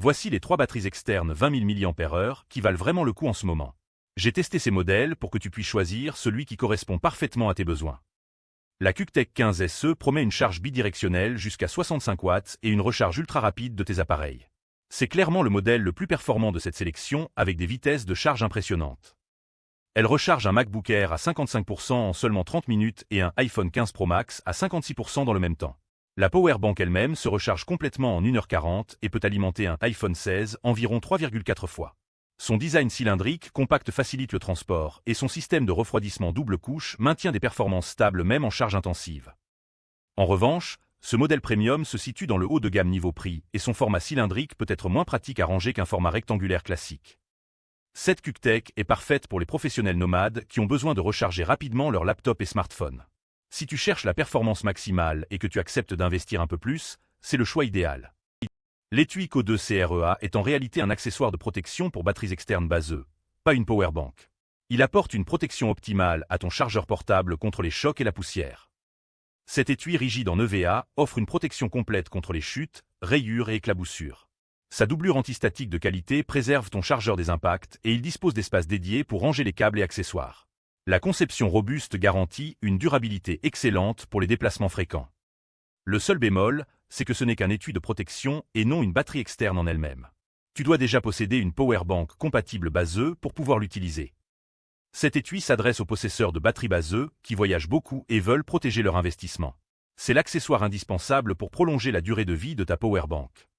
Voici les 3 batteries externes 20 000 mAh qui valent vraiment le coup en ce moment. J'ai testé ces modèles pour que tu puisses choisir celui qui correspond parfaitement à tes besoins. La QuickTech 15 SE promet une charge bidirectionnelle jusqu'à 65 watts et une recharge ultra rapide de tes appareils. C'est clairement le modèle le plus performant de cette sélection avec des vitesses de charge impressionnantes. Elle recharge un MacBook Air à 55% en seulement 30 minutes et un iPhone 15 Pro Max à 56% dans le même temps. La powerbank elle-même se recharge complètement en 1h40 et peut alimenter un iPhone 16 environ 3,4 fois. Son design cylindrique compact facilite le transport et son système de refroidissement double couche maintient des performances stables même en charge intensive. En revanche, ce modèle premium se situe dans le haut de gamme niveau prix et son format cylindrique peut être moins pratique à ranger qu'un format rectangulaire classique. Cette QuickTech est parfaite pour les professionnels nomades qui ont besoin de recharger rapidement leur laptop et smartphone. Si tu cherches la performance maximale et que tu acceptes d'investir un peu plus, c'est le choix idéal. L'étui Co2 CREA est en réalité un accessoire de protection pour batteries externes baseux, pas une powerbank. Il apporte une protection optimale à ton chargeur portable contre les chocs et la poussière. Cet étui rigide en EVA offre une protection complète contre les chutes, rayures et éclaboussures. Sa doublure antistatique de qualité préserve ton chargeur des impacts et il dispose d'espaces dédiés pour ranger les câbles et accessoires. La conception robuste garantit une durabilité excellente pour les déplacements fréquents. Le seul bémol, c'est que ce n'est qu'un étui de protection et non une batterie externe en elle-même. Tu dois déjà posséder une powerbank compatible baseux pour pouvoir l'utiliser. Cet étui s'adresse aux possesseurs de batteries baseux qui voyagent beaucoup et veulent protéger leur investissement. C'est l'accessoire indispensable pour prolonger la durée de vie de ta powerbank.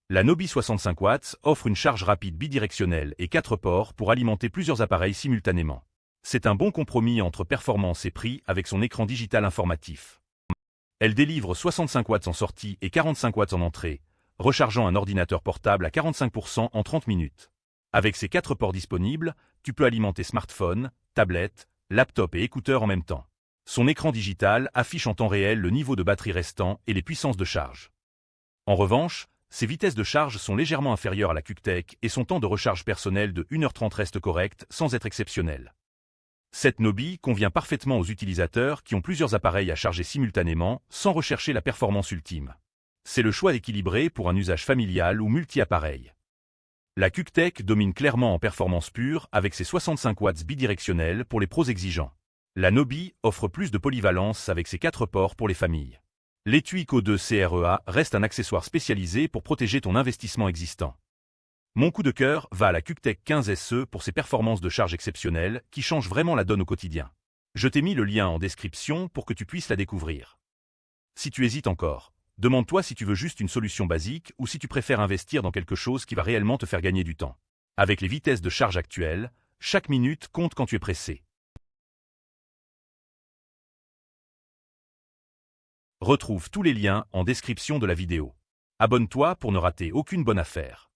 La Nobi 65 watts offre une charge rapide bidirectionnelle et 4 ports pour alimenter plusieurs appareils simultanément. C'est un bon compromis entre performance et prix avec son écran digital informatif. Elle délivre 65 watts en sortie et 45 watts en entrée, rechargeant un ordinateur portable à 45% en 30 minutes. Avec ces 4 ports disponibles, tu peux alimenter smartphone, tablette, laptop et écouteurs en même temps. Son écran digital affiche en temps réel le niveau de batterie restant et les puissances de charge. En revanche, ses vitesses de charge sont légèrement inférieures à la QuickTech et son temps de recharge personnel de 1h30 reste correct sans être exceptionnel. Cette Nobi convient parfaitement aux utilisateurs qui ont plusieurs appareils à charger simultanément sans rechercher la performance ultime. C'est le choix équilibré pour un usage familial ou multi-appareil. La QuickTech domine clairement en performance pure avec ses 65 watts bidirectionnels pour les pros exigeants. La Nobi offre plus de polyvalence avec ses 4 ports pour les familles. L'étui Co2 CREA reste un accessoire spécialisé pour protéger ton investissement existant. Mon coup de cœur va à la QuickTech 15 SE pour ses performances de charge exceptionnelles qui changent vraiment la donne au quotidien. Je t'ai mis le lien en description pour que tu puisses la découvrir. Si tu hésites encore, demande-toi si tu veux juste une solution basique ou si tu préfères investir dans quelque chose qui va réellement te faire gagner du temps. Avec les vitesses de charge actuelles, chaque minute compte quand tu es pressé. Retrouve tous les liens en description de la vidéo. Abonne-toi pour ne rater aucune bonne affaire.